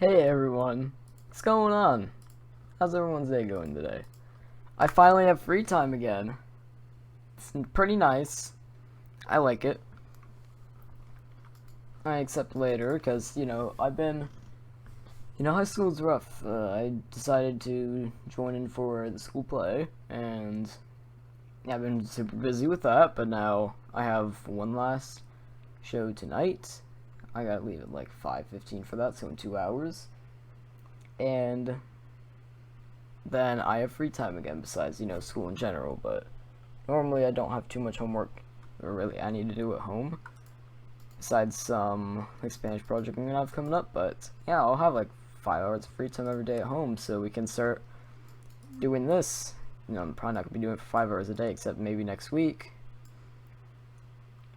Hey everyone, what's going on? How's everyone's day going today? I finally have free time again. It's pretty nice. I like it. I accept later because, high school's rough. I decided to join in for the school play and I've been super busy with that, but now I have one last show tonight. I gotta leave at like 5:15 for that, so in 2 hours. And then I have free time again besides, school in general, but normally I don't have too much homework or really I need to do at home besides some like Spanish project I'm gonna have coming up, but yeah, I'll have like 5 hours of free time every day at home so we can start doing this. I'm probably not gonna be doing it for 5 hours a day except maybe next week.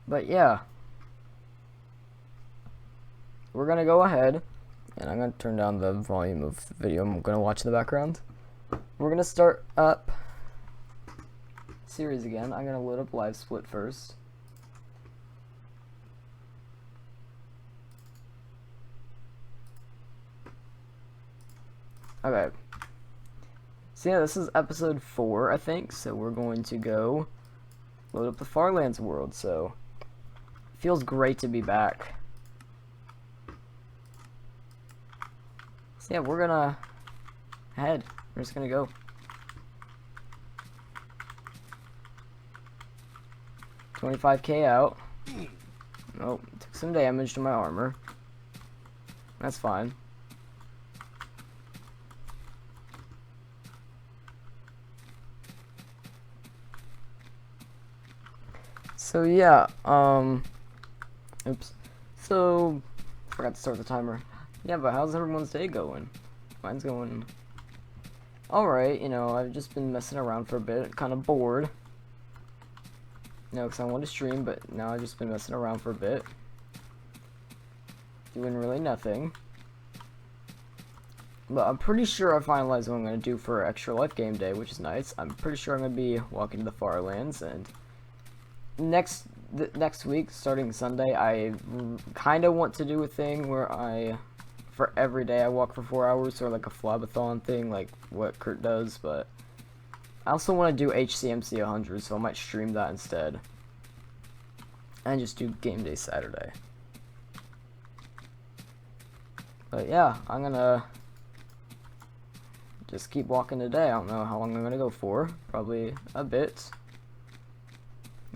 But yeah. We're gonna go ahead and I'm gonna turn down the volume of the video I'm gonna watch in the background. We're gonna start up series again. I'm gonna load up Live Split first. Okay. So yeah, this is episode 4, I think. So we're going to go load up the Farlands world. So it feels great to be back. So yeah, we're gonna head. We're just gonna go. 25k out. Oh, took some damage to my armor. That's fine. So yeah, oops. So, forgot to start the timer. Yeah, but how's everyone's day going? Mine's going alright, I've just been messing around for a bit, kind of bored. Because I want to stream, but now I've just been messing around for a bit. Doing really nothing. But I'm pretty sure I finalized what I'm going to do for Extra Life Game Day, which is nice. I'm pretty sure I'm going to be walking to the Farlands, and next week, starting Sunday, I kind of want to do a thing where for every day I walk for 4 hours, or like a Flobathon thing, like what Kurt does, but I also want to do HCMC 100, so I might stream that instead. And just do Game Day Saturday. But yeah, I'm gonna just keep walking today. I don't know how long I'm gonna go for. Probably a bit.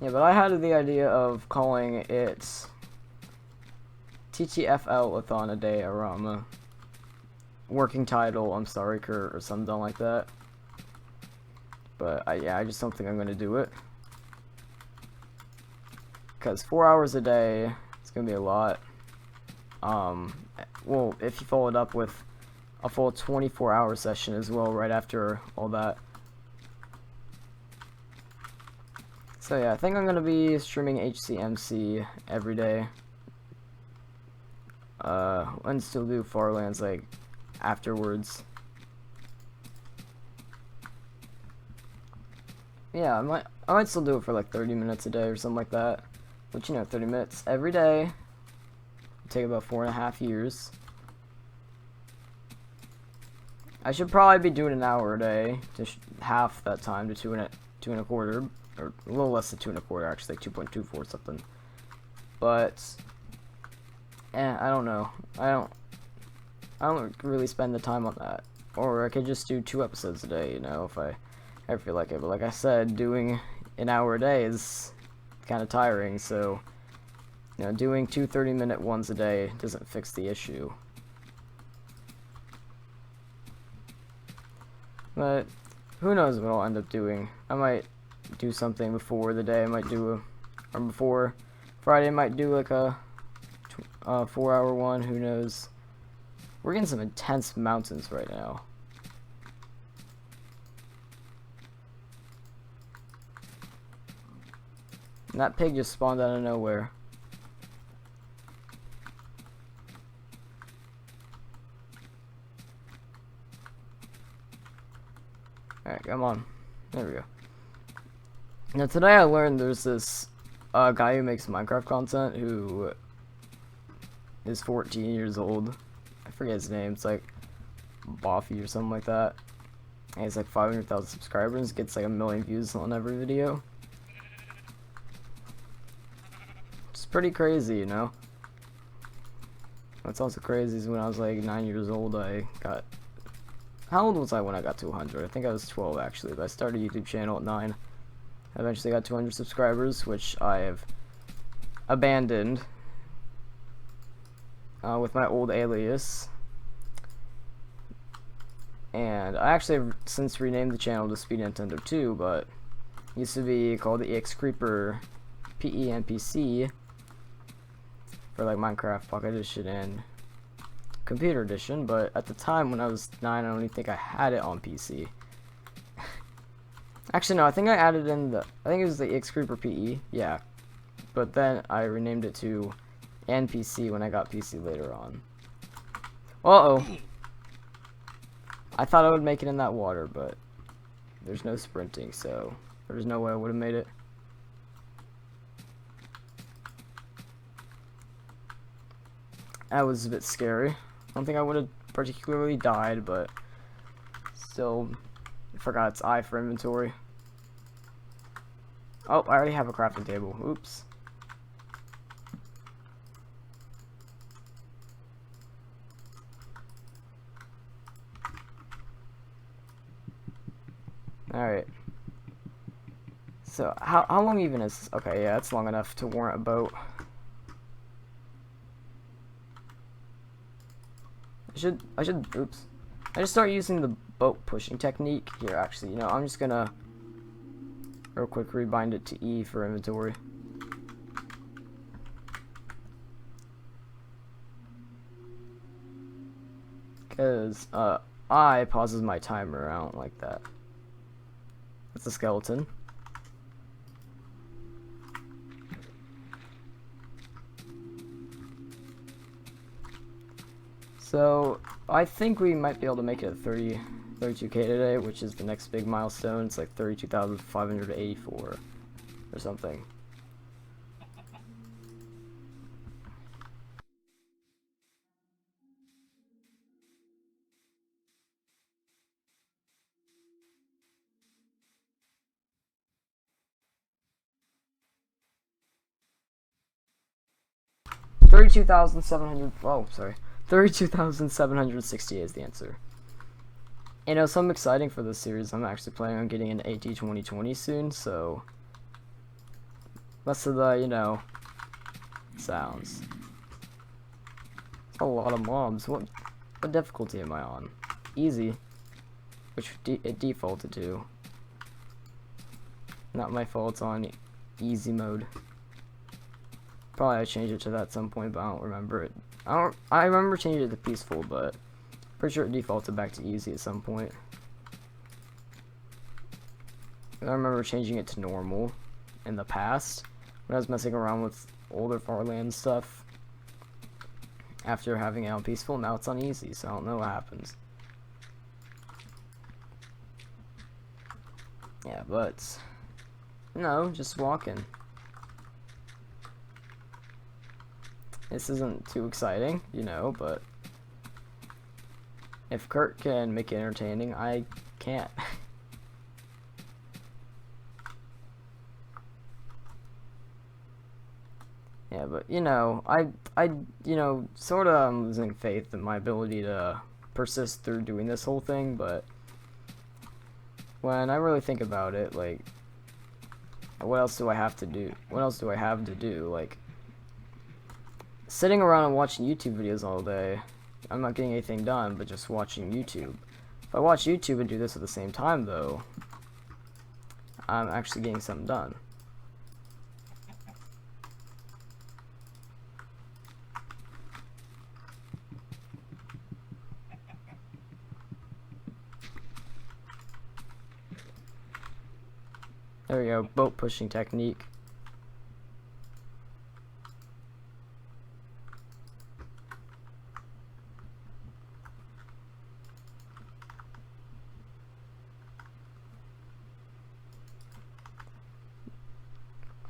Yeah, but I had the idea of calling it TTFL-a-thon a day around the working title, I'm sorry, Kurt, or something like that. But I just don't think I'm gonna do it. Because 4 hours a day, it's gonna be a lot. Well, if you follow it up with a full 24-hour session as well, right after all that. So yeah, I think I'm gonna be streaming HCMC every day. And still do Farlands like afterwards. Yeah, I might still do it for like 30 minutes a day or something like that. Which, 30 minutes every day would take about 4.5 years. I should probably be doing an hour a day, to half that time to 2.25, or a little less than 2.25, actually, like 2.24 something. But I don't know. I don't really spend the time on that. Or I could just do 2 episodes a day, if I feel like it. But like I said, doing an hour a day is kind of tiring, so doing 2 30-minute ones a day doesn't fix the issue. But who knows what I'll end up doing. I might do something before the day. I might do or before Friday I might do like a 4-hour one. Who knows? We're getting some intense mountains right now. And that pig just spawned out of nowhere. Alright, come on. There we go. Now today I learned there's this guy who makes Minecraft content who is 14 years old. I forget his name. It's like Boffy or something like that. And he's like 500,000 subscribers. Gets like 1 million views on every video. It's pretty crazy, you know. What's also crazy is when I was like 9 years old, I got. How old was I when I got to 100? I think I was 12 actually. But I started a YouTube channel at 9. I eventually got 200 subscribers, which I have abandoned with my old alias. And I actually have since renamed the channel to Speed Nintendo 2, but it used to be called the EX Creeper PE and PC for like Minecraft Pocket Edition and Computer Edition, but at the time when I was 9, I don't even think I had it on PC. Actually, no, I think I added in I think it was the EX Creeper PE, yeah. But then I renamed it to NPC when I got PC later on. Uh-oh. I thought I would make it in that water, but there's no sprinting, so there's no way I would have made it. That was a bit scary. I don't think I would have particularly died, but still forgot it's I for inventory. Oh, I already have a crafting table. Oops. Alright. So, how long even is... Okay, yeah, that's long enough to warrant a boat. I should, oops. I just start using the boat pushing technique. Here, actually, you know, I'm just gonna real quick rebind it to E for inventory. Because, I pauses my timer. I don't like that. That's a skeleton. So, I think we might be able to make it at 32k today, which is the next big milestone. It's like 32,584 or something. Oh, sorry. 32,768 is the answer. You know, something exciting for this series, I'm actually planning on getting an AT 2020 soon, so less of the, you know, sounds. It's a lot of mobs. What difficulty am I on? Easy, which it defaulted to. Not my fault, it's on easy mode. Probably I changed it to that at some point, but I don't remember it. I remember changing it to peaceful, but pretty sure it defaulted back to easy at some point. I remember changing it to normal in the past when I was messing around with older Farland stuff. After having it on peaceful, now it's on easy, so I don't know what happens. Yeah, but no, just walking. This isn't too exciting, you know, but if Kurt can make it entertaining, I can't. Yeah, but you know, you know, sort of I'm losing faith in my ability to persist through doing this whole thing, but when I really think about it, like, what else do I have to do? What else do I have to do? Like, sitting around and watching YouTube videos all day, I'm not getting anything done, but just watching YouTube. If I watch YouTube and do this at the same time, though, I'm actually getting something done. There we go, boat pushing technique.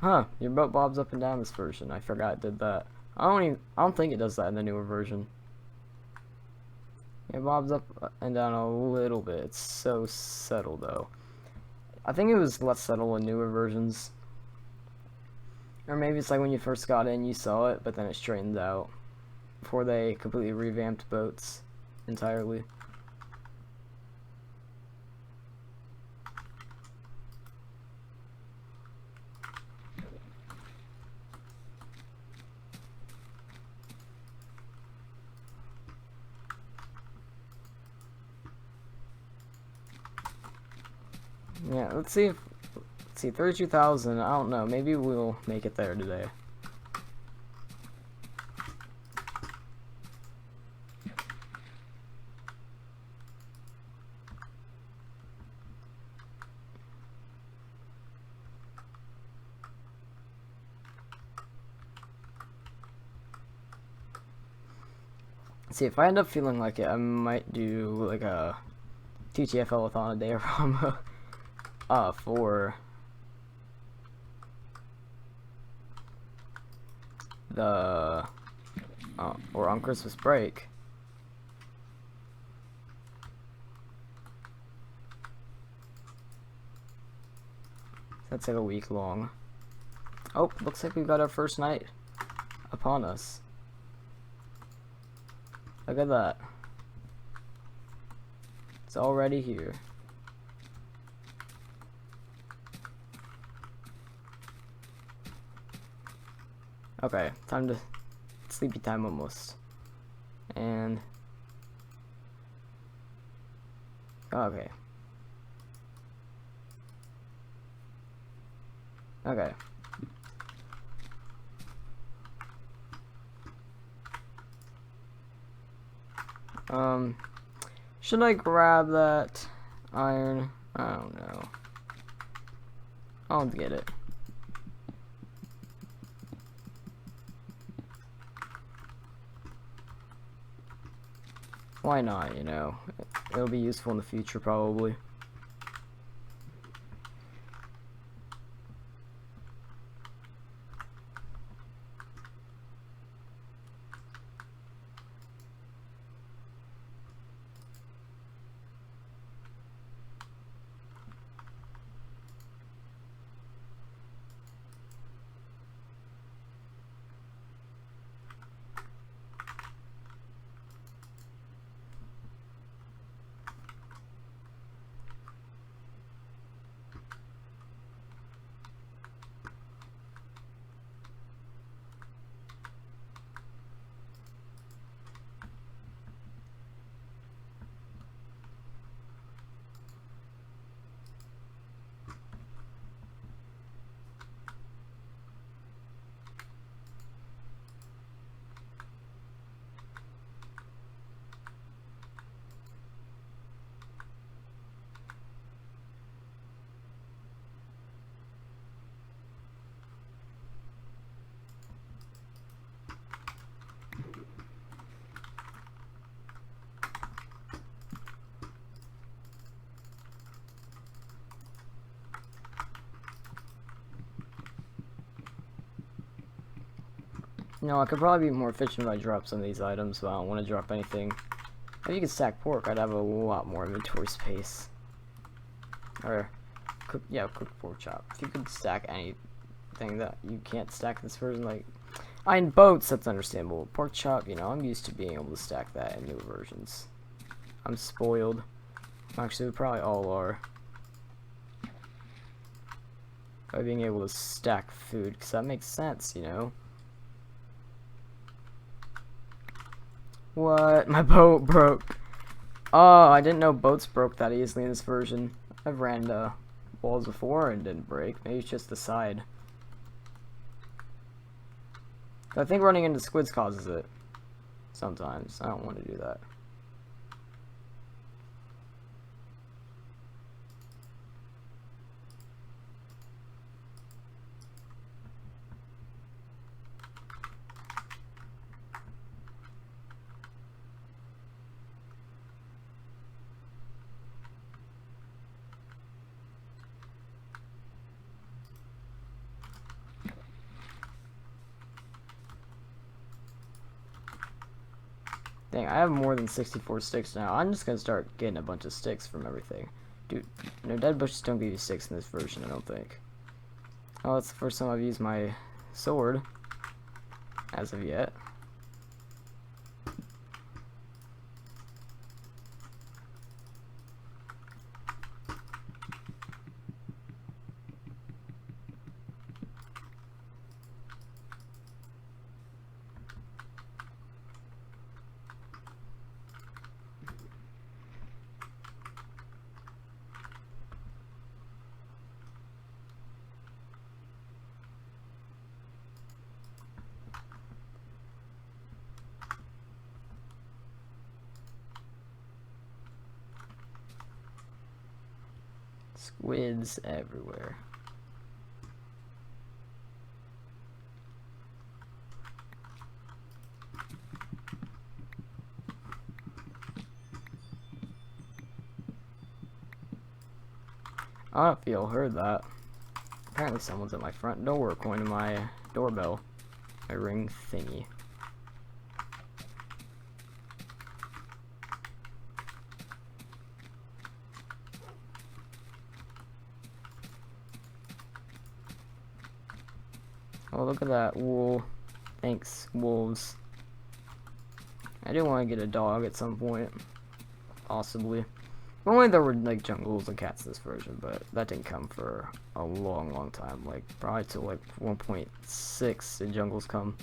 Huh, your boat bobs up and down this version. I forgot it did that. I don't think it does that in the newer version. It bobs up and down a little bit. It's so subtle though. I think it was less subtle in newer versions. Or maybe it's like when you first got in, you saw it, but then it straightened out before they completely revamped boats entirely. Yeah, let's see 32,000, I don't know, maybe we'll make it there today. See, if I end up feeling like it, I might do like a TTFL-a-thon a day from for the or on Christmas break. That's like a week long. Oh, looks like we got our first night upon us. Look at that. It's already here. Okay, time to sleepy time almost. And okay. Okay. Should I grab that iron? I don't know. I'll get it. Why not, you know? It'll be useful in the future, probably. No, I could probably be more efficient if I drop some of these items, but I don't want to drop anything. If you could stack pork, I'd have a lot more inventory space. Or, cooked pork chop. If you could stack anything that you can't stack this version, like iron boats, that's understandable. Pork chop, you know, I'm used to being able to stack that in newer versions. I'm spoiled. Actually, we probably all are. By being able to stack food, because that makes sense, you know? What? My boat broke. Oh, I didn't know boats broke that easily in this version. I've ran walls before and didn't break. Maybe it's just the side. I think running into squids causes it. Sometimes. I don't want to do that. Dang, I have more than 64 sticks now. I'm just gonna start getting a bunch of sticks from everything. Dude, no, dead bushes don't give you sticks in this version, I don't think. Oh, it's the first time I've used my sword. As of yet. Squids everywhere. I don't know if y'all heard that. Apparently someone's at my front door according to my doorbell. My ring thingy. Oh, look at that wool. Thanks, wolves. I do want to get a dog at some point. Possibly. Only there were like jungles and cats in this version, but that didn't come for a long time. Like probably till like 1.6 the jungles come.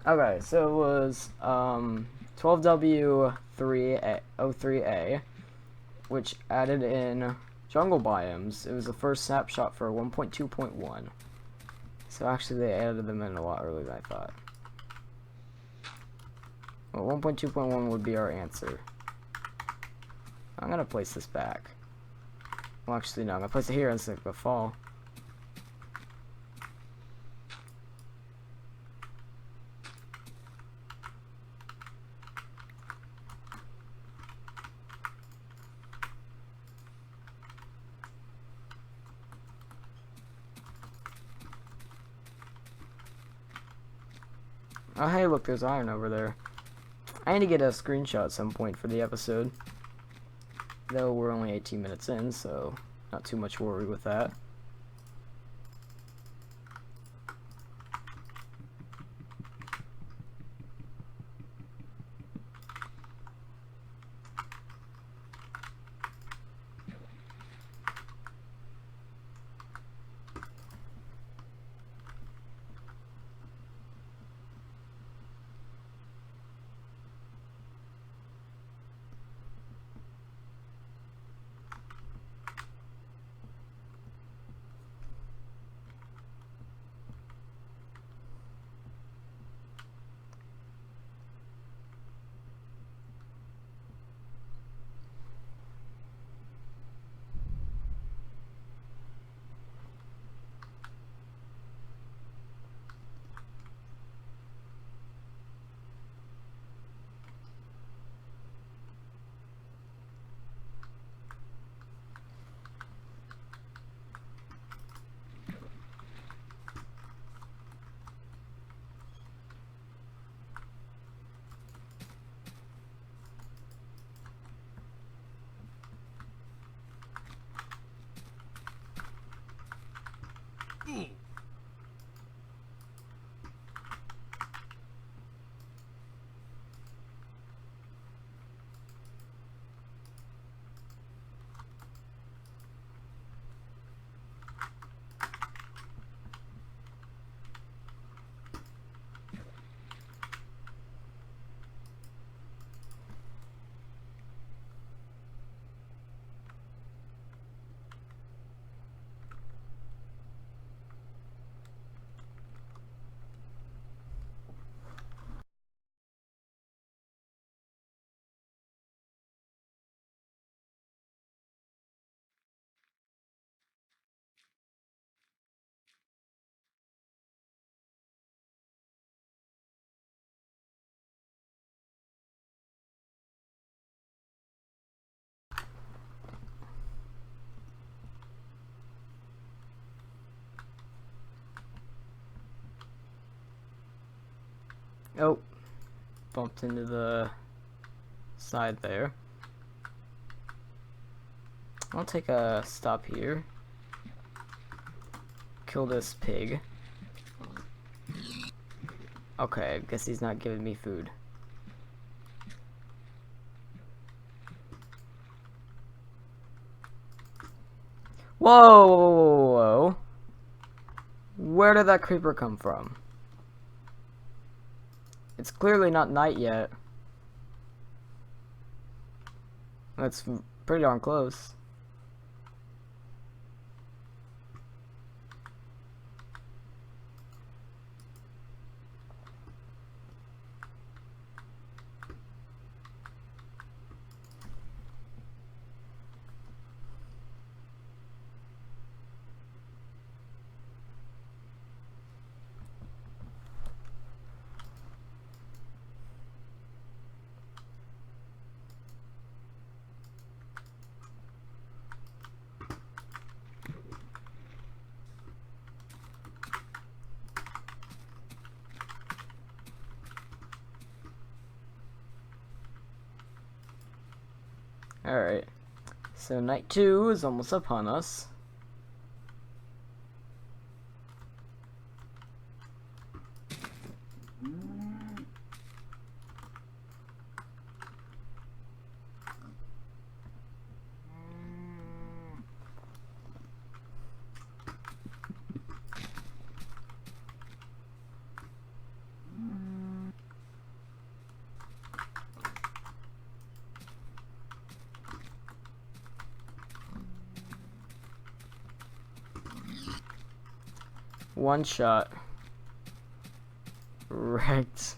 Okay, so it was 12W303A, which added in jungle biomes. It was the first snapshot for 1.2.1. So actually they added them in a lot earlier than I thought. Well, 1.2.1 would be our answer. I'm gonna place this back. Well, actually no, I'm gonna place it here instead of the fall. Oh, hey, look, there's iron over there. I need to get a screenshot at some point for the episode. Though we're only 18 minutes in, so not too much worry with that. Oh, bumped into the side there. I'll take a stop here. Kill this pig. Okay, I guess he's not giving me food. Whoa, whoa, whoa, whoa. Where did that creeper come from? It's clearly not night yet. That's pretty darn close. Alright, so night 2 is almost upon us. One shot. Right.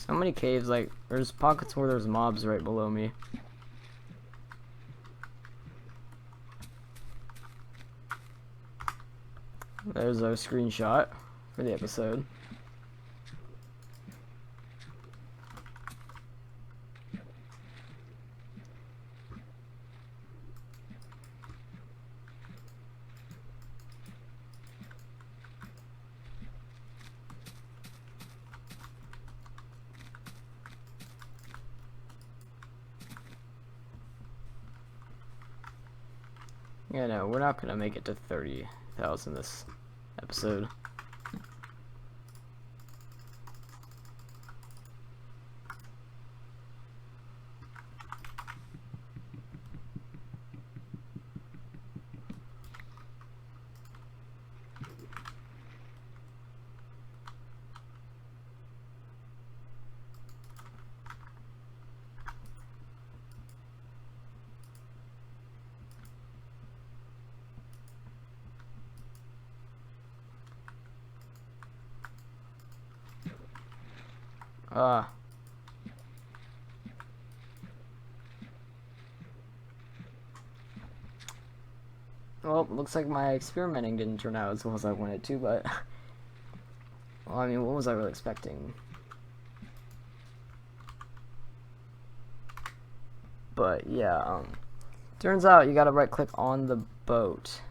So many caves, like, there's pockets where there's mobs right below me. There's our screenshot for the episode. Yeah, no, we're not gonna make it to 30,000 this episode. Well, looks like my experimenting didn't turn out as well as I wanted to, but... Well, I mean, what was I really expecting? But, yeah, turns out you gotta right-click on the boat.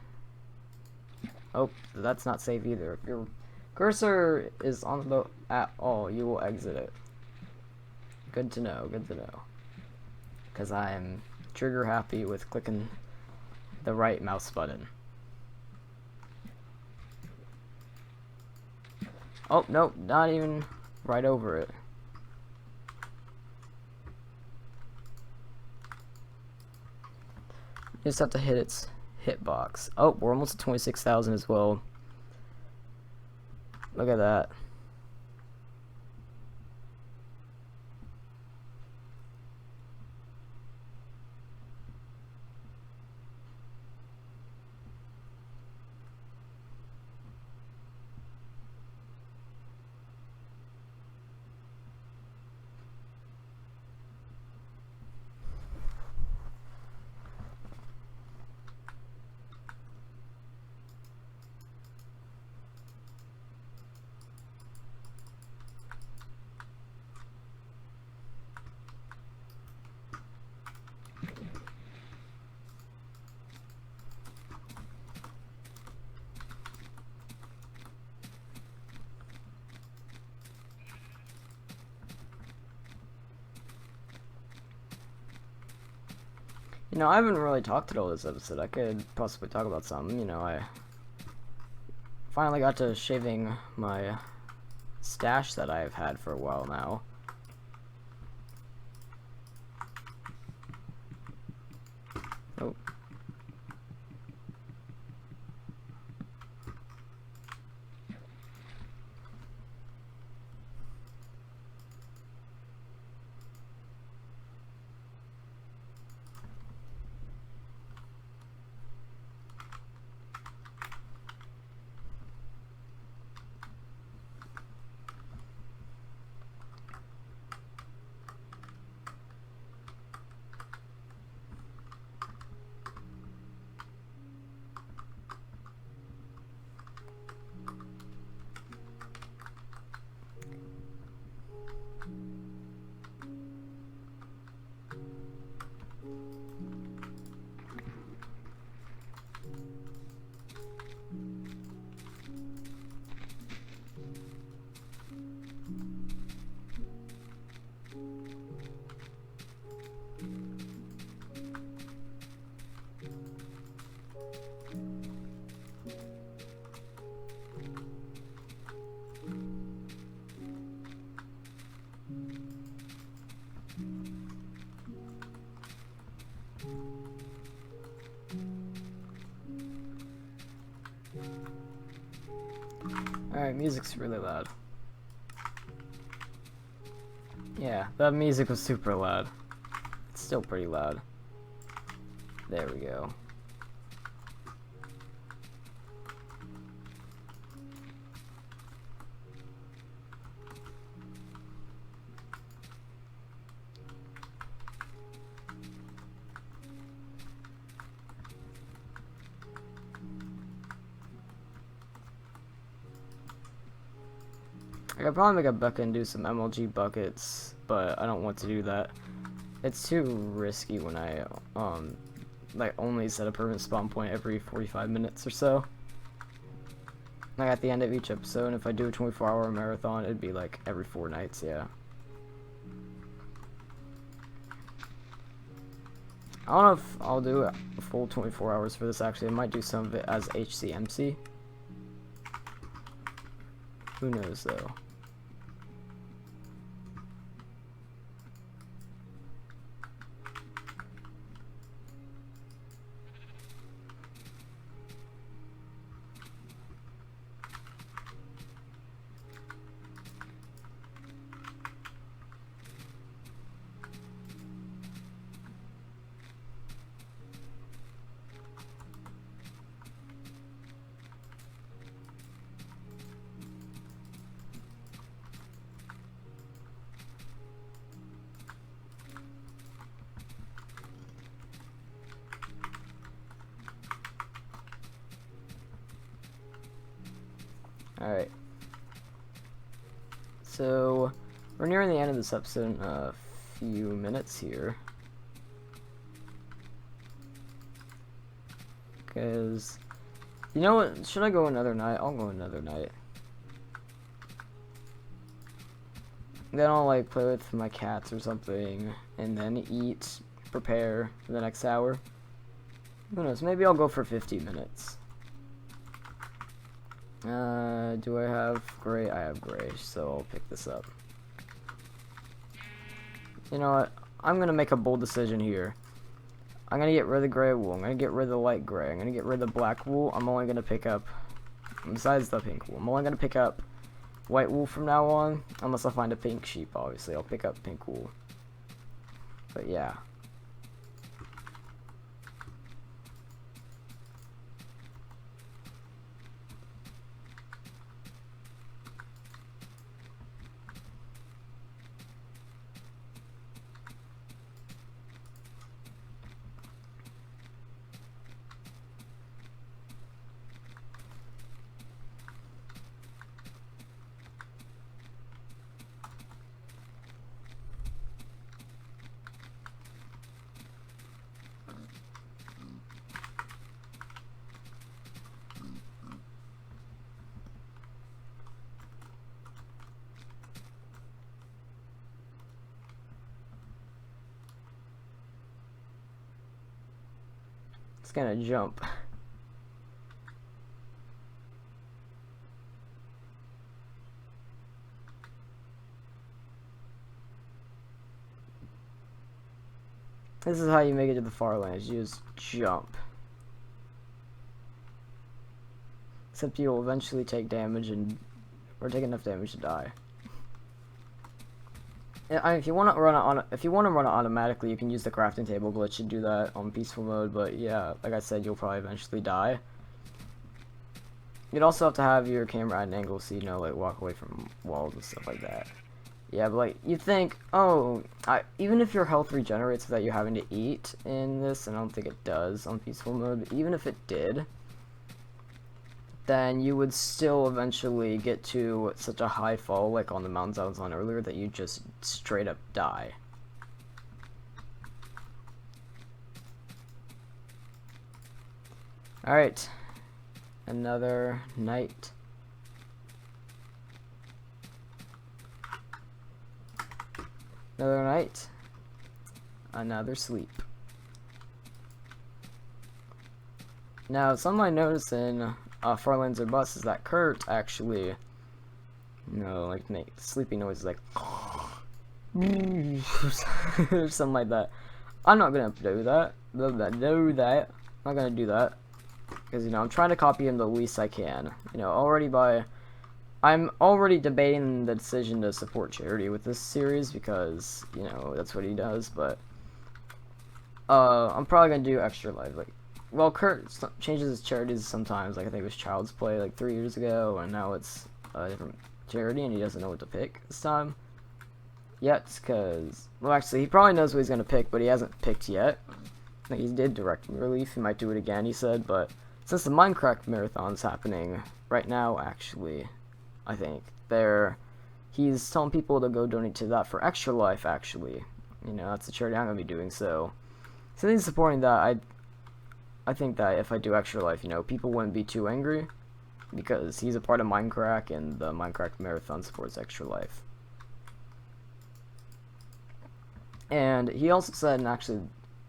Oh, that's not safe either. If your cursor is on the boat at all, you will exit it. Good to know, good to know. Because I'm trigger happy with clicking the right mouse button. Oh, nope, not even right over it. You just have to hit its hitbox. Oh, we're almost at 26,000 as well. Look at that. You know, I haven't really talked at all this episode. I could possibly talk about something. You know, I finally got to shaving my stash that I've had for a while now. Oh. Alright, music's really loud. Yeah, that music was super loud. It's still pretty loud. There we go. I could probably make a bucket and do some MLG buckets, but I don't want to do that. It's too risky when I like only set a permanent spawn point every 45 minutes or so. Like at the end of each episode, and if I do a 24-hour marathon, it'd be like every 4 nights, yeah. I don't know if I'll do a full 24 hours for this actually. I might do some of it as HCMC. Who knows though. Alright. So, we're nearing the end of this episode in a few minutes here. Because, you know what, should I go another night? I'll go another night. Then I'll like play with my cats or something, and then eat, prepare for the next hour. Who knows, maybe I'll go for 50 minutes. Do I have gray? I have gray, so I'll pick this up. You know what? I'm gonna make a bold decision here. I'm gonna get rid of the gray wool. I'm gonna get rid of the light gray. I'm gonna get rid of the black wool. I'm only gonna pick up, besides the pink wool, I'm only gonna pick up white wool from now on. Unless I find a pink sheep, obviously. I'll pick up pink wool. But yeah. It's gonna jump. This is how you make it to the far lands. You just jump. Except you'll eventually take damage or take enough damage to die. If you want to run it automatically, you can use the crafting table glitch to do that on peaceful mode. But yeah, like I said, you'll probably eventually die. You'd also have to have your camera at an angle so you know, like, walk away from walls and stuff like that. Yeah, but like, you think, oh, even if your health regenerates without you having to eat in this, and I don't think it does on peaceful mode, but even if it did, then you would still eventually get to such a high fall, like on the mountains I was on earlier, that you just straight up die. Alright, another night. Another night, another sleep. Now, something I noticed in Farlands or Bus is that Kurt actually, you know, like make sleepy noises like or something like that. I'm not gonna do that. I'm not gonna do that because, you know, I'm trying to copy him the least I can. You know, I'm already debating the decision to support Charity with this series because, you know, that's what he does, but I'm probably gonna do Extra Life. Like, well, Kurt changes his charities sometimes. Like, I think it was Child's Play like 3 years ago, and now it's a different charity, and he doesn't know what to pick this time yet, because, well, actually, he probably knows what he's gonna pick, but he hasn't picked yet. Like, he did Direct Relief. He might do it again, he said, but since the Minecraft marathon's happening right now, actually, I think he's telling people to go donate to that for Extra Life. Actually, you know, that's the charity I'm gonna be doing. So since he's supporting that, I think that if I do Extra Life, you know, people wouldn't be too angry because he's a part of Minecraft, and the Minecraft marathon supports Extra Life. And he also said, and actually,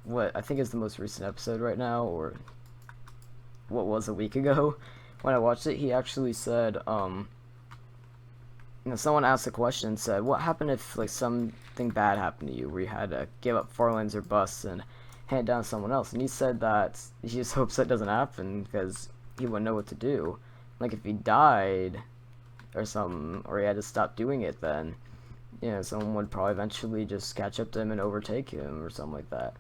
what I think is the most recent episode right now, or what was a week ago when I watched it, he actually said, you know, someone asked a question and said, what happened if, like, something bad happened to you where you had to give up Farlands or Bus and hand it down to someone else? And he said that he just hopes that doesn't happen because he wouldn't know what to do. Like, if he died or something, or he had to stop doing it, then, you know, someone would probably eventually just catch up to him and overtake him or something like that.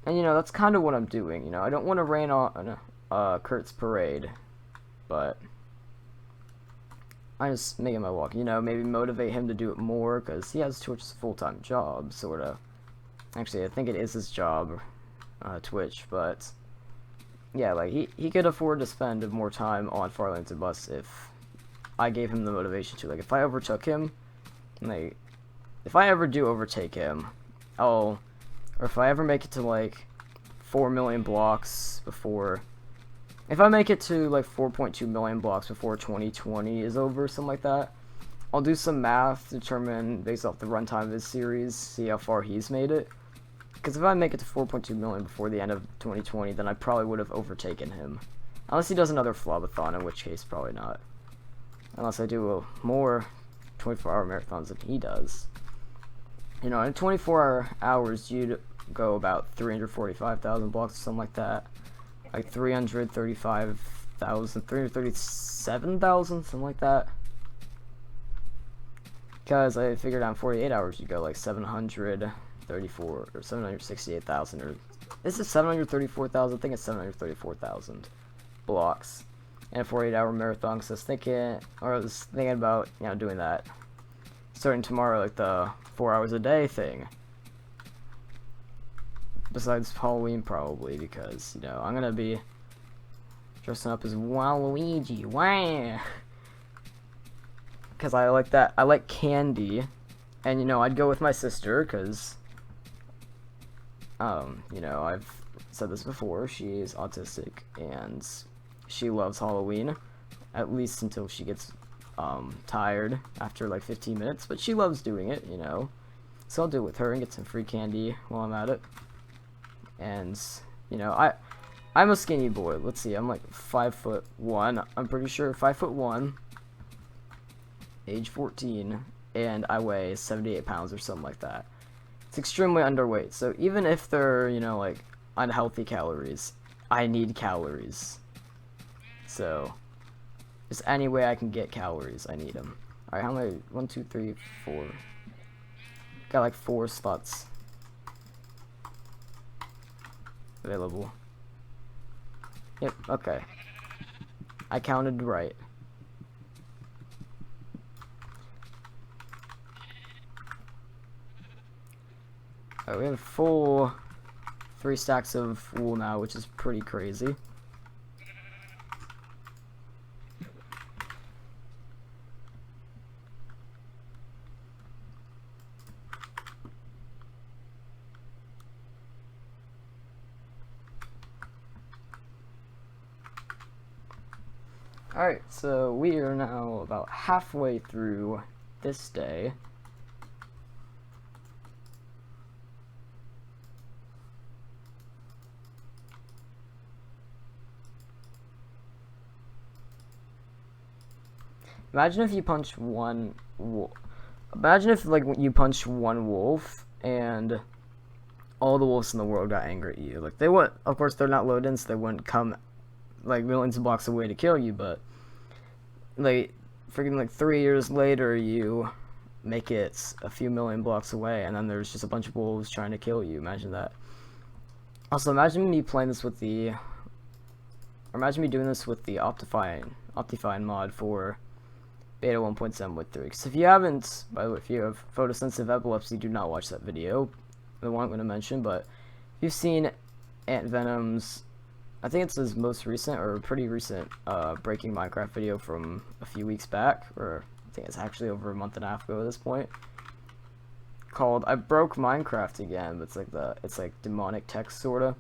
And, you know, that's kind of what I'm doing. You know, I don't want to rain on Kurt's parade, but I just make him my walk, you know, maybe motivate him to do it more, because he has Twitch's full-time job, sort of. Actually, I think it is his job, Twitch, but yeah, like, he could afford to spend more time on Farlands and Bus if I gave him the motivation to. Like, if I overtook him, like, if I ever do overtake him, or if I ever make it to, like, 4 million blocks before, if I make it to, like, 4.2 million blocks before 2020 is over, something like that, I'll do some math, determine, based off the runtime of this series, see how far he's made it. Because if I make it to 4.2 million before the end of 2020, then I probably would have overtaken him. Unless he does another Flobathon, in which case, probably not. Unless I do more 24-hour marathons than he does. You know, in 24 hours, you'd go about 345,000 blocks or something like that. Like 335,000, 337,000, something like that. Because I figured on 48 hours, you go like 734 or 768,000, or is it 734,000? I think it's 734,000 blocks in a 48-hour marathon. So I was thinking about, you know, doing that starting tomorrow, like the 4 hours a day thing. Besides Halloween, probably, because, you know, I'm gonna be dressing up as Waluigi. Wah! Because I like that. I like candy. And, you know, I'd go with my sister, because, you know, I've said this before. She is autistic, and she loves Halloween. At least until she gets, tired after, like, 15 minutes. But she loves doing it, you know. So I'll do it with her and get some free candy while I'm at it. And, you know, I'm a skinny boy. Let's see. I'm like 5'1". I'm pretty sure 5'1", age 14, and I weigh 78 pounds or something like that. It's extremely underweight. So even if they're, you know, like unhealthy calories, I need calories. So just any way I can get calories, I need them. All right, how many? 1, 2, 3, 4. Got like 4 slots available. Yep, okay. I counted right. Alright, we have full 3 stacks of wool now, which is pretty crazy. Alright, so we are now about halfway through this day. Imagine if you punch one wolf. Imagine if like you punched one wolf and all the wolves in the world got angry at you. Like they would, of course, they're not loaded in, so they wouldn't come like millions of blocks away to kill you. But like freaking like 3 years later, you make it a few million blocks away, and then there's just a bunch of wolves trying to kill you. Imagine that. Also, imagine me playing this with the, or imagine me doing this with the Optifine mod for Beta 1.7.3. Because if you haven't, by the way, if you have photosensitive epilepsy, do not watch that video, the one I'm going to mention. But if you've seen Ant Venom's, I think it's his most recent or pretty recent breaking Minecraft video from a few weeks back, or I think it's actually over a month and a half ago at this point, called "I Broke Minecraft Again." But it's like demonic text sorta.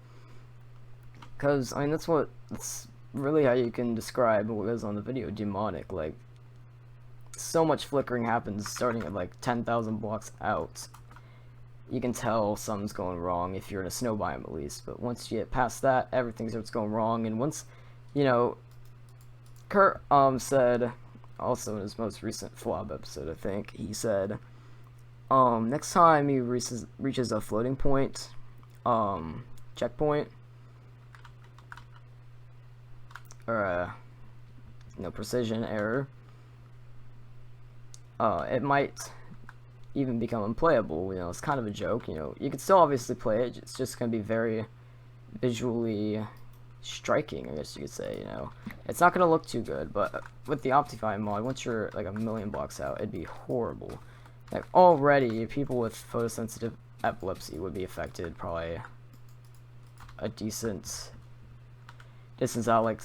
Because I mean that's really how you can describe what was on the video, demonic. Like, so much flickering happens starting at like 10,000 blocks out. You can tell something's going wrong if you're in a snow biome at least, but once you get past that, everything starts going wrong. And once, you know, Kurt said, also in his most recent Flob episode, I think, he said, next time he reaches a floating point, checkpoint, or a, you know, precision error, it might even become unplayable. You know, it's kind of a joke. You know, you can still obviously play it. It's just gonna be very visually striking, I guess you could say. You know, it's not gonna look too good. But with the Optifine mod, once you're like a million blocks out, it'd be horrible. Like already, people with photosensitive epilepsy would be affected probably a decent distance out. Like,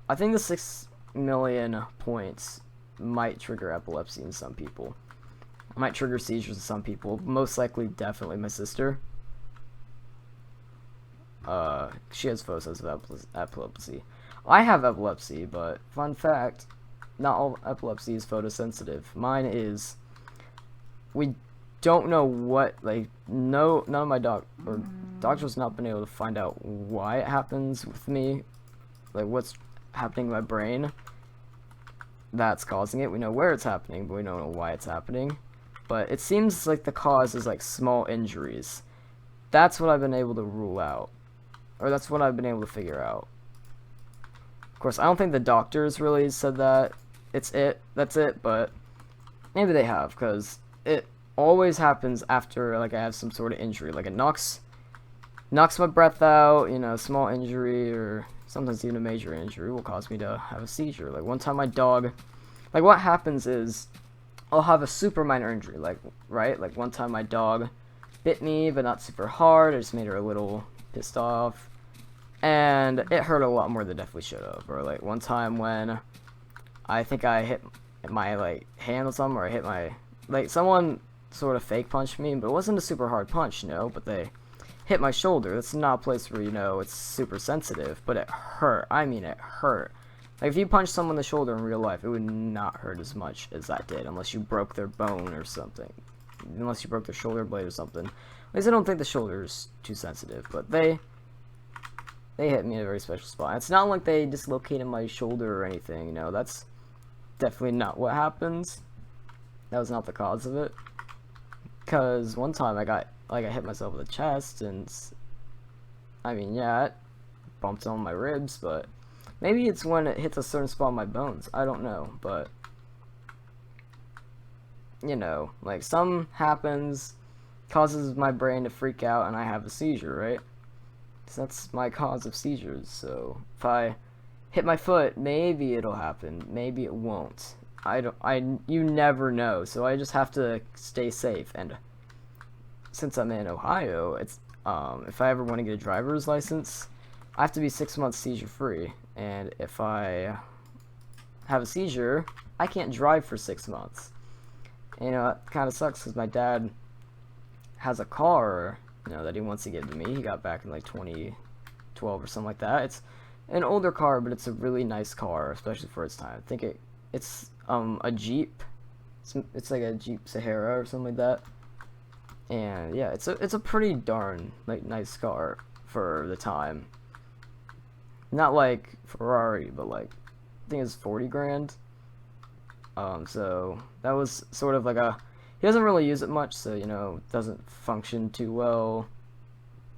I think the 6 million points might trigger epilepsy in some people. It might trigger seizures in some people. Most likely, definitely my sister. She has photosensitive epilepsy. I have epilepsy, but fun fact, not all epilepsy is photosensitive. Mine is. We don't know what, like, none of my doctors not been able to find out why it happens with me, like what's happening in my brain that's causing it. We know where it's happening, but we don't know why it's happening. But it seems like the cause is like small injuries. That's what I've been able to rule out, or that's what I've been able to figure out. Of course, I don't think the doctors really said that that's it, but maybe they have, because it always happens after like I have some sort of injury, like it knocks my breath out, you know, small injury, or sometimes even a major injury will cause me to have a seizure. Like one time my dog, like what happens is I'll have a super minor injury, like, right? Like one time my dog bit me, but not super hard. I just made her a little pissed off, and it hurt a lot more than it definitely should have. Or like one time when I think I hit my like hand or something, or I hit my, like, someone sort of fake punched me, but it wasn't a super hard punch, you know, but they hit my shoulder. That's not a place where, you know, it's super sensitive, but it hurt. I mean, it hurt. Like, if you punch someone in the shoulder in real life, it would not hurt as much as that did, unless you broke their bone or something. Unless you broke their shoulder blade or something. At least I don't think the shoulder is too sensitive, but they they hit me in a very special spot. It's not like they dislocated my shoulder or anything, you know, that's definitely not what happens. That was not the cause of it. Because one time I hit myself with the chest, and I mean, yeah, it bumped on my ribs, but maybe it's when it hits a certain spot on my bones. I don't know, but you know, like some happens, causes my brain to freak out, and I have a seizure, right? So that's my cause of seizures. So if I hit my foot, maybe it'll happen, maybe it won't. You never know. So I just have to stay safe. And since I'm in Ohio, it's if I ever want to get a driver's license, I have to be 6 months seizure free. And if I have a seizure, I can't drive for 6 months. You know, that kind of sucks because my dad has a car, you know, that he wants to give to me. He got back in like 2012 or something like that. It's an older car, but it's a really nice car, especially for its time. I think it's a Jeep. It's like a Jeep Sahara or something like that. And yeah, it's a pretty darn like nice car for the time. Not like Ferrari, but like I think it's 40 grand. So that was sort of like he doesn't really use it much, so you know, it doesn't function too well.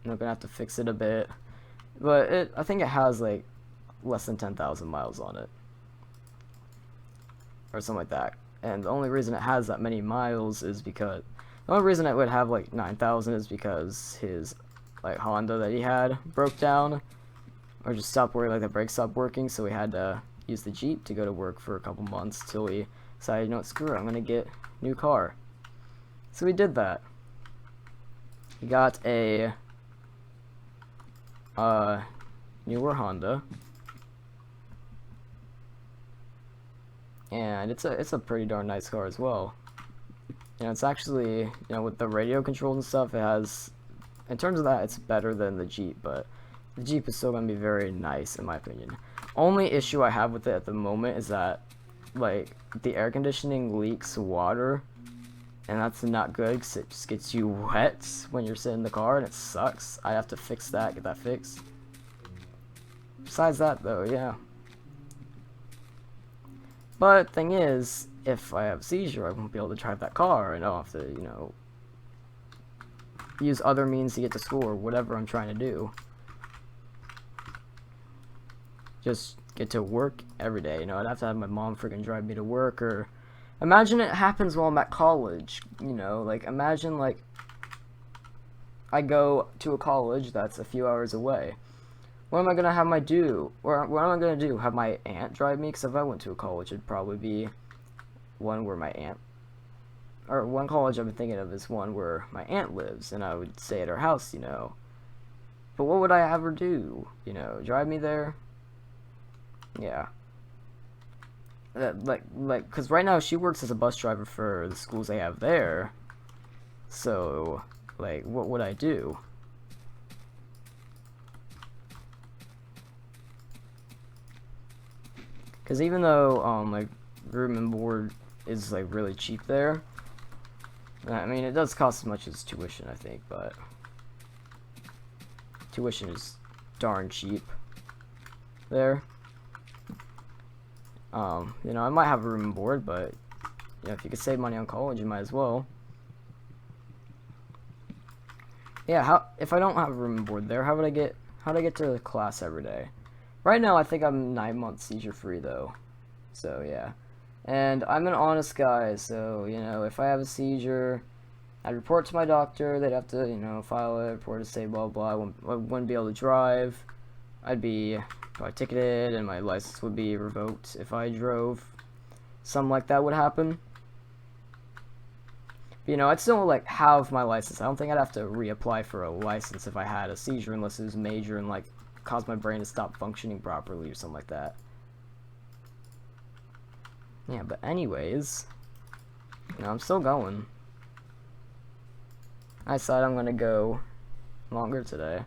I'm gonna have to fix it a bit, but I think it has like less than 10,000 miles on it, or something like that. And the only reason it has that many miles is because the only reason it would have like 9,000 is because his like Honda that he had broke down, or just stopped working, like the brakes stopped working, so we had to use the Jeep to go to work for a couple months till we decided, you know what, screw it, I'm gonna get a new car. So we did that. We got a newer Honda, and it's a pretty darn nice car as well. You know, it's actually, you know, with the radio controls and stuff, it has, in terms of that, it's better than the Jeep, but the Jeep is still gonna be very nice in my opinion. Only issue I have with it at the moment is that, like, the air conditioning leaks water, and that's not good because it just gets you wet when you're sitting in the car, and it sucks. I have to fix that, get that fixed. Besides that, though, yeah. But thing is, if I have a seizure, I won't be able to drive that car, and I'll have to, you know, use other means to get to school or whatever I'm trying to do. Just get to work every day, you know. I'd have to have my mom freaking drive me to work, or imagine it happens while I'm at college, you know, like imagine like I go to a college that's a few hours away. What am I gonna have what am I gonna do? Have my aunt drive me? Because if I went to a college, it'd probably be one where my aunt, or one college I've been thinking of is one where my aunt lives, and I would stay at her house, you know. But what would I ever do? You know, drive me there? Yeah. Because right now she works as a bus driver for the schools they have there. So, like, what would I do? Because even though, like, room and board is, like, really cheap there, I mean, it does cost as much as tuition, I think, but tuition is darn cheap there. You know, I might have a room and board, but you know, if you could save money on college, you might as well. Yeah, if I don't have a room and board there, how do I get to class every day? Right now, I think I'm 9 months seizure free though, so yeah. And I'm an honest guy, so you know, if I have a seizure, I'd report to my doctor. They'd have to, you know, file a report to say blah blah. I wouldn't be able to drive. I'd be probably ticketed, and my license would be revoked if I drove. Something like that would happen. But, you know, I'd still like have my license. I don't think I'd have to reapply for a license if I had a seizure, unless it was major and like caused my brain to stop functioning properly or something like that. Yeah, but anyways, you know, I'm still going. I decided I'm gonna go longer today.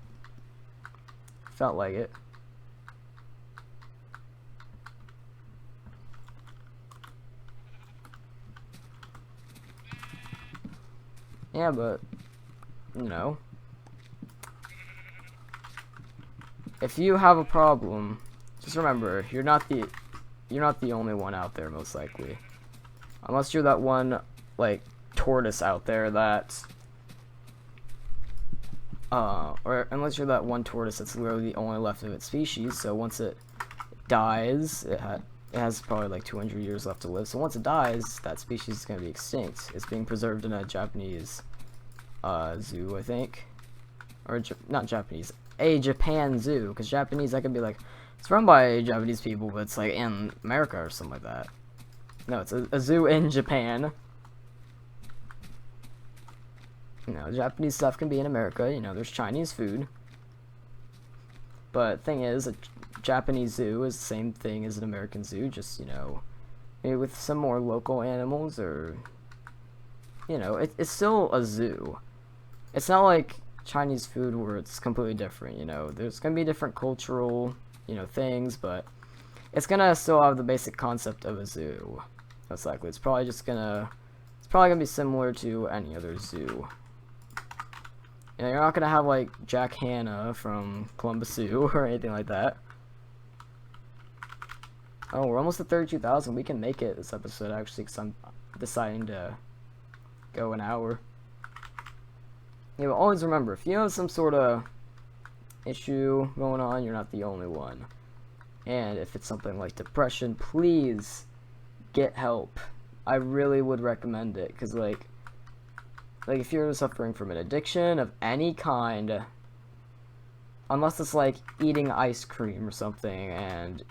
Felt like it. Yeah, but you know, if you have a problem, just remember you're not the only one out there, most likely. Unless you're that one, like, tortoise out there that, or unless you're that one tortoise that's literally the only left of its species, so once it dies, it has probably like 200 years left to live, so once it dies, that species is going to be extinct. It's being preserved in a Japanese, zoo, I think. Or, not Japanese, a Japan zoo, because Japanese, that could be like, it's run by Japanese people, but it's like in America or something like that. No, it's a zoo in Japan. You know, Japanese stuff can be in America. You know, there's Chinese food. But thing is, a Japanese zoo is the same thing as an American zoo, just, you know, maybe with some more local animals, or, you know, it's still a zoo. It's not like Chinese food where it's completely different, you know. There's going to be different cultural, you know, things, but it's going to still have the basic concept of a zoo. Most likely. It's probably gonna be similar to any other zoo. You know, you're not gonna have like Jack Hanna from Columbus Zoo or anything like that. Oh, we're almost at 32,000. We can make it this episode actually, because I'm deciding to go an hour. Yeah, but always remember, if you have some sort of issue going on, you're not the only one. And if it's something like depression, please get help. I really would recommend it, because like if you're suffering from an addiction of any kind, unless it's like eating ice cream or something and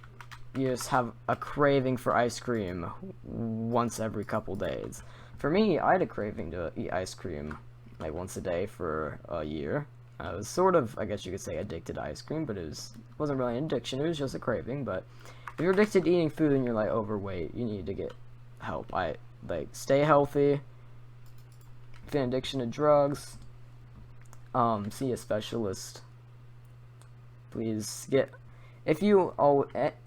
you just have a craving for ice cream once every couple days. For me, I had a craving to eat ice cream like once a day for a year. I was sort of, I guess you could say, addicted to ice cream, but wasn't really an addiction, it was just a craving. But if you're addicted to eating food and you're like overweight, you need to get help. Stay healthy. If you're an addiction to drugs, see a specialist. Please if you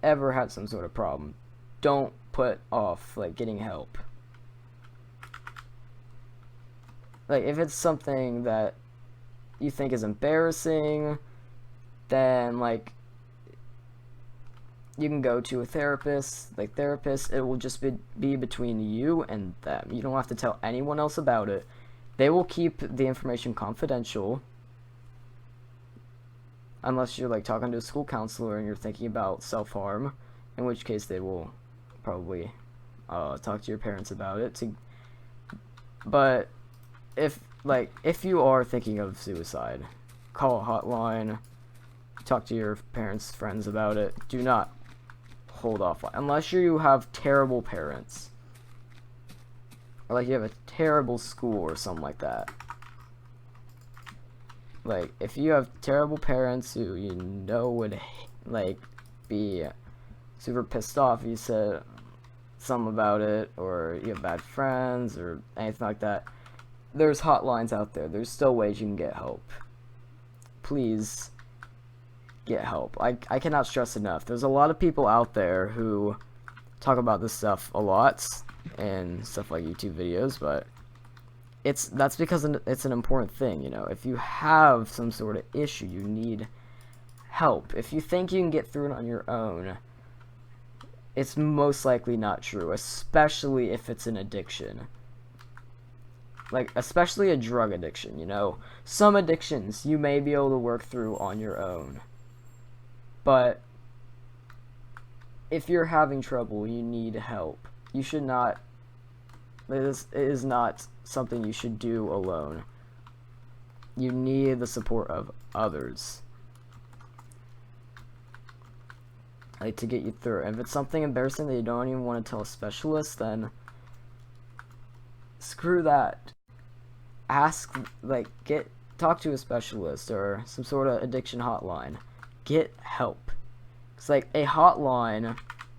ever have some sort of problem, don't put off like getting help. Like if it's something that you think is embarrassing, then like you can go to a therapist. Like therapists, it will just be between you and them. You don't have to tell anyone else about it. They will keep the information confidential, unless you're like talking to a school counselor and you're thinking about self-harm, in which case they will probably talk to your parents about it. But if you are thinking of suicide, call a hotline, talk to your parents, friends about it. Do not hold off, unless you have terrible parents, or like you have a terrible school or something like that. Like if you have terrible parents who you know would like be super pissed off if you said something about it, or you have bad friends or anything like that, there's hotlines out there. There's still ways you can get help. Please get help. I cannot stress enough. There's a lot of people out there who talk about this stuff a lot and stuff like YouTube videos, but that's because it's an important thing, you know. If you have some sort of issue, you need help. If you think you can get through it on your own, it's most likely not true, especially if it's an addiction. Like, especially a drug addiction, you know. Some addictions you may be able to work through on your own. But if you're having trouble, you need help. You should not, it is not something you should do alone. You need the support of others, like, to get you through it. And if it's something embarrassing that you don't even want to tell a specialist, then screw that. Talk to a specialist or some sort of addiction hotline. Get help. It's like a hotline,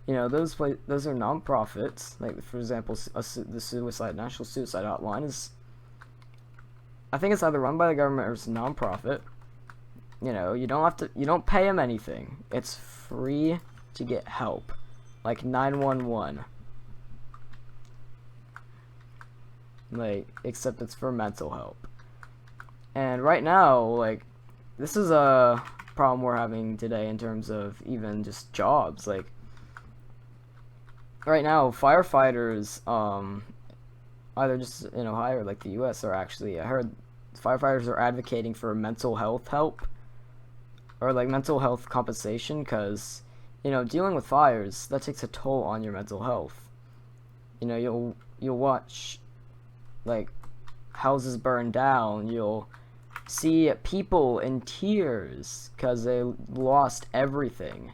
you know, those are non-profits. Like, for example, the National Suicide Hotline is, I think it's either run by the government or it's a non-profit. You know, you don't pay them anything. It's free to get help. Like 911. Like, except it's for mental help. And right now, like, this is problem we're having today in terms of even just jobs. Like, right now, firefighters, either just in Ohio or like the U.S. are actually, I heard firefighters are advocating for mental health help or like mental health compensation because, dealing with fires, that takes a toll on your mental health. You'll watch like houses burn down. You'll see people in tears because they lost everything.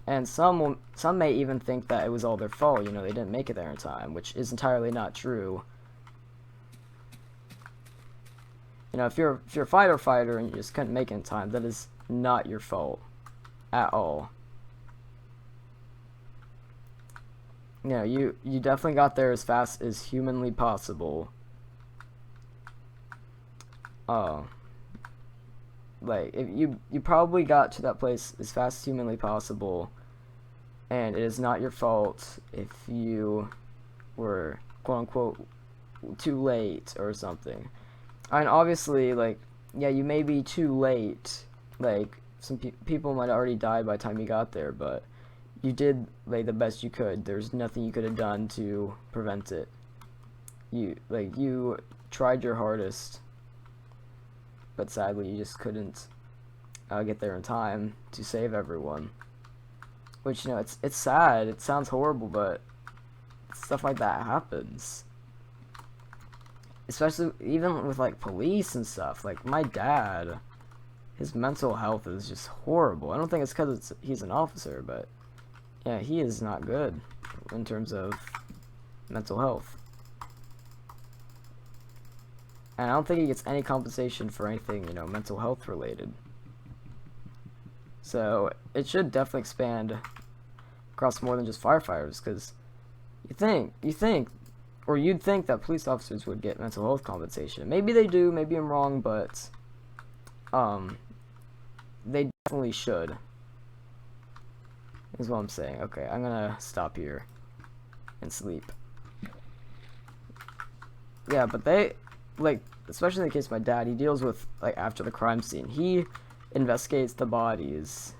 And some may even think that it was all their fault. They didn't make it there in time, which is entirely not true. If you're a fighter and you just couldn't make it in time, that is not your fault at all. You definitely got there as fast as humanly possible. Like, if you probably got to that place as fast as humanly possible, and it is not your fault if you were quote-unquote too late or something. And obviously, like, yeah, you may be too late. Like, some people might already die by the time you got there, but you did, like, the best you could. There's nothing you could have done to prevent it. You tried your hardest, but sadly you just couldn't get there in time to save everyone. Which, it's sad. It sounds horrible, but stuff like that happens. Especially even with like police and stuff. Like my dad, his mental health is just horrible. I don't think it's because he's an officer, but yeah, he is not good in terms of mental health. And I don't think he gets any compensation for anything, mental health related. So it should definitely expand across more than just firefighters, because you'd think that police officers would get mental health compensation. Maybe they do, maybe I'm wrong, but they definitely should, is what I'm saying. Okay, I'm gonna stop here and sleep. Yeah, but they, like, especially in the case of my dad, he deals with, like, after the crime scene. He investigates the bodies.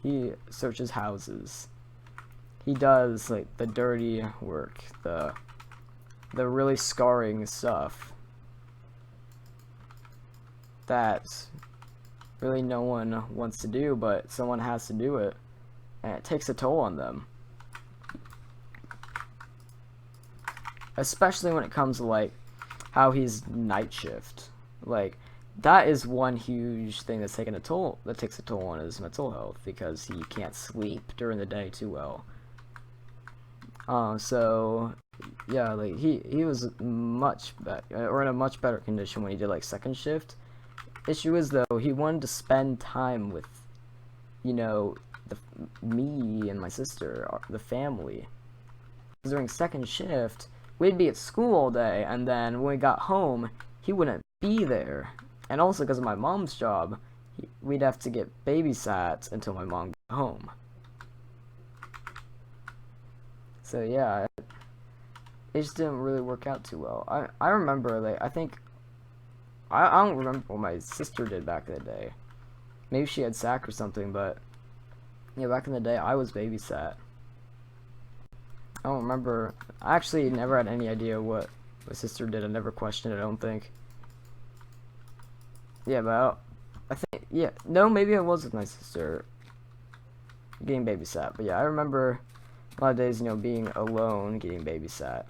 He searches houses. He does, like, the dirty work, the really scarring stuff that really no one wants to do, but someone has to do it, and it takes a toll on them. Especially when it comes to, like, how he's night shift. Like, that is one huge thing that takes a toll on his mental health, because he can't sleep during the day too well. So yeah, like he was much better, or in a much better condition when he did like second shift. Issue is though, he wanted to spend time with, me and my sister, the family. During second shift, we'd be at school all day, and then when we got home, he wouldn't be there. And also because of my mom's job, we'd have to get babysat until my mom got home. So yeah, it just didn't really work out too well. I remember, like, I don't remember what my sister did back in the day. Maybe she had SAC or something, but yeah, back in the day, I was babysat. I don't remember. I actually never had any idea what my sister did. I never questioned it, I don't think. Yeah, but I think, yeah, no, maybe I was with my sister getting babysat. But yeah, I remember a lot of days, being alone, getting babysat.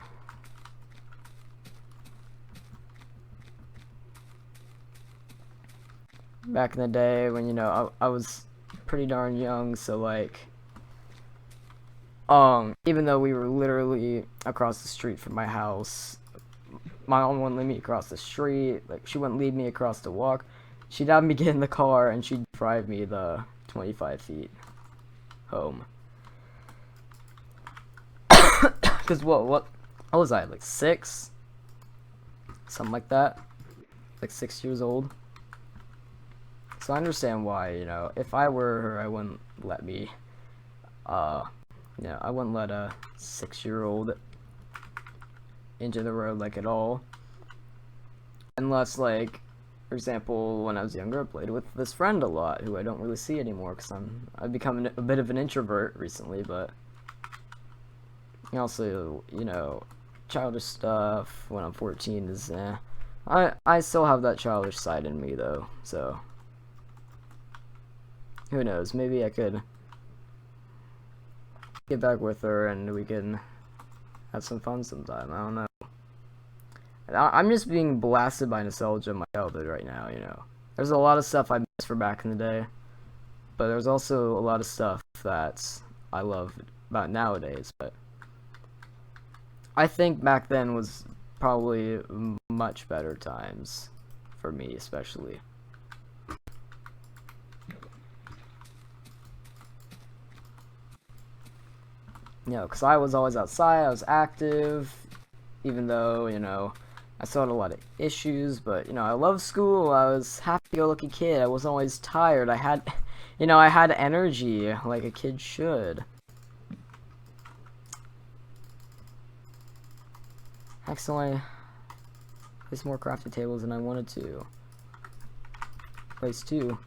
Back in the day when, I was pretty darn young, so, like, even though we were literally across the street from my house, my mom wouldn't leave me across the street. Like, she wouldn't leave me across the walk. She'd have me get in the car, and she'd drive me the 25 feet home. Because what was I, like 6? Something like that. Like 6 years old. So I understand why, if I were her, I wouldn't let me, I wouldn't let a 6-year-old into the road, like, at all. Unless, like, For example, when I was younger, I played with this friend a lot, who I don't really see anymore because I've become a bit of an introvert recently. But also, you know, childish stuff when I'm 14 is I still have that childish side in me though, so who knows? Maybe I could get back with her and we can have some fun sometime. I don't know. I'm just being blasted by nostalgia in my childhood right now, you know. There's a lot of stuff I miss from back in the day, but there's also a lot of stuff that I love about nowadays. But I think back then was probably much better times for me, especially. You know, because I was always outside, I was active, even though, you know, I still had a lot of issues, but, you know, I loved school. I was a happy-go-lucky kid. I wasn't always tired. I had, you know, I had energy like a kid should. Accidentally placed more crafting tables than I wanted to. Place 2.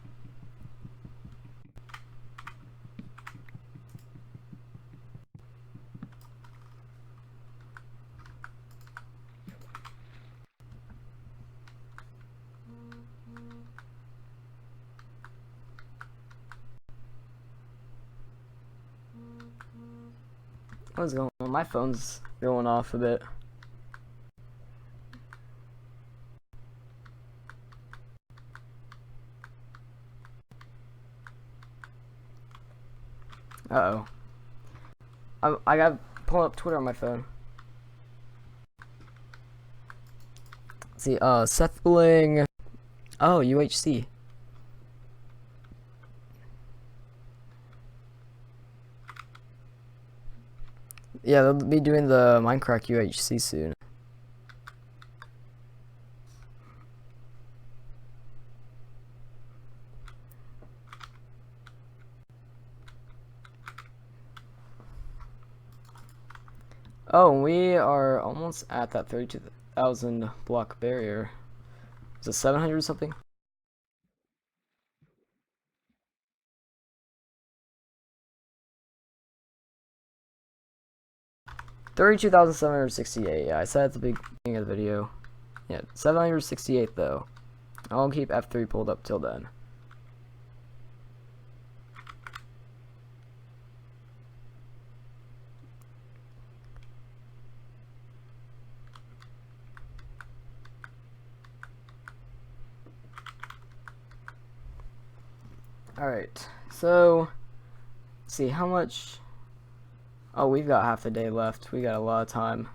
What's going on? My phone's going off a bit. Uh-oh. I got pull up Twitter on my phone. Let's see, Seth Bling. Oh, UHC. Yeah, they'll be doing the Minecraft UHC soon. Oh, we are almost at that 32,000 block barrier. Is it 700 or something? $32,768. Yeah, I said at the beginning of the video. Yeah, 768 though. I'll keep F3 pulled up till then. Alright, so let's see how much. Oh, we've got half the day left. We got a lot of time.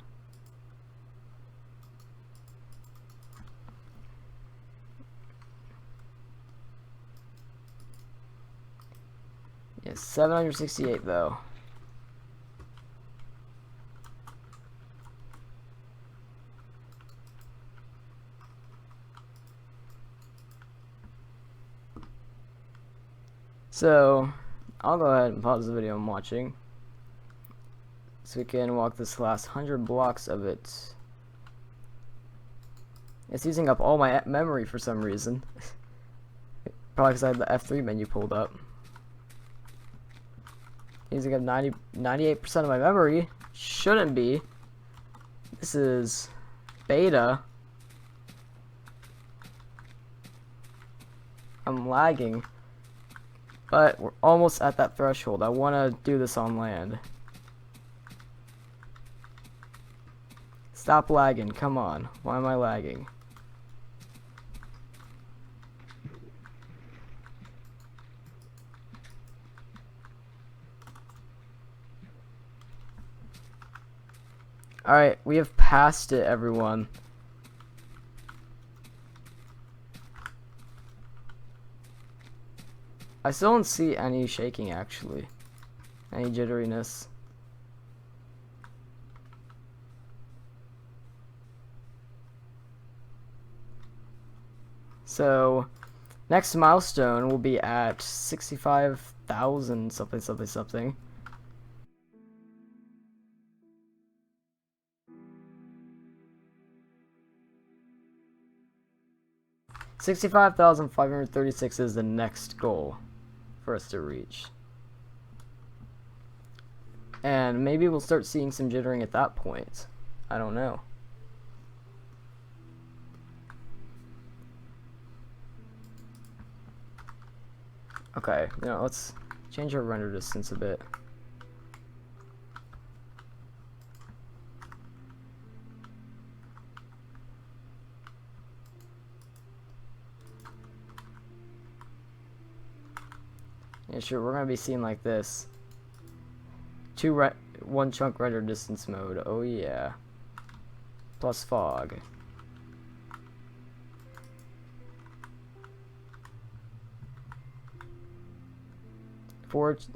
Yes, 768 though. So, I'll go ahead and pause the video I'm watching, so we can walk this last 100 blocks of it. It's using up all my memory for some reason. Probably because I had the F3 menu pulled up. Using up 98% of my memory. Shouldn't be. This is beta. I'm lagging. But we're almost at that threshold. I want to do this on land. Stop lagging. Come on. Why am I lagging? Alright, we have passed it, everyone. I still don't see any shaking, actually. Any jitteriness. So, next milestone will be at 65,000 something something something. 65,536 is the next goal for us to reach. And maybe we'll start seeing some jittering at that point. I don't know. Okay, now let's change our render distance a bit. Yeah, sure, we're gonna be seeing like this. One chunk render distance mode. Oh yeah. Plus fog.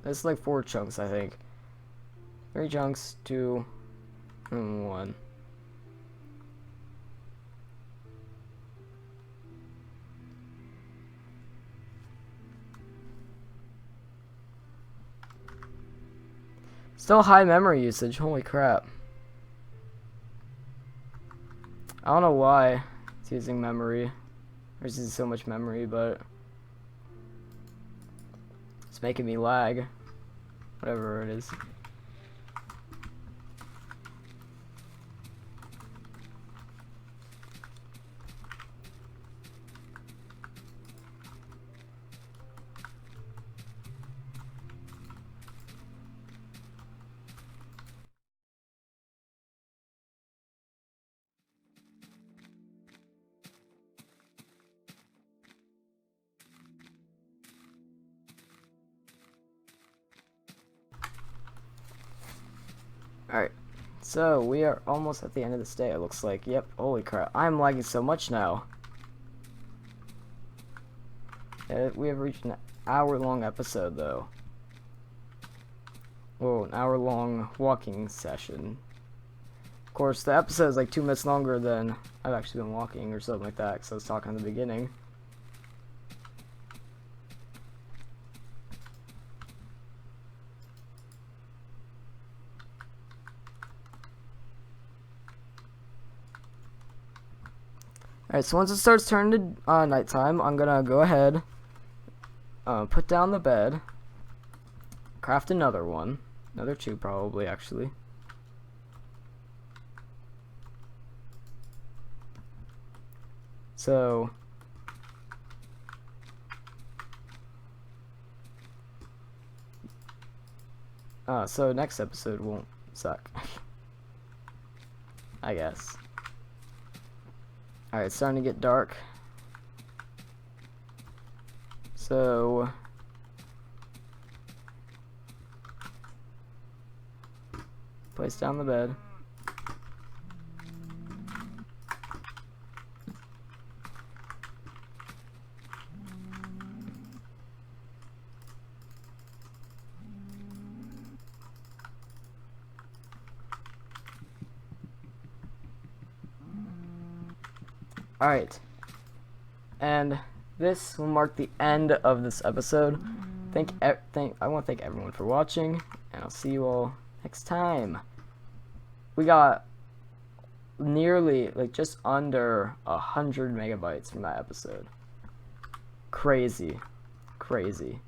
It's like 4 chunks, I think. 3 chunks, 2, and 1. Still high memory usage, holy crap. I don't know why it's using memory. There's using so much memory, but it's making me lag. Whatever it is. Alright, so we are almost at the end of this day, it looks like. Yep, holy crap. I'm lagging so much now. We have reached an hour-long episode, though. Whoa, an hour-long walking session. Of course, the episode is like 2 minutes longer than I've actually been walking or something like that, because I was talking in the beginning. Alright, so once it starts turning to nighttime, I'm gonna go ahead, put down the bed, craft another one, another 2 probably, actually. So next episode won't suck. I guess. Alright, it's starting to get dark. So place down the bed. Alright, and this will mark the end of this episode. I want to thank everyone for watching, and I'll see you all next time. We got nearly, like, just under 100 megabytes from that episode. Crazy. Crazy.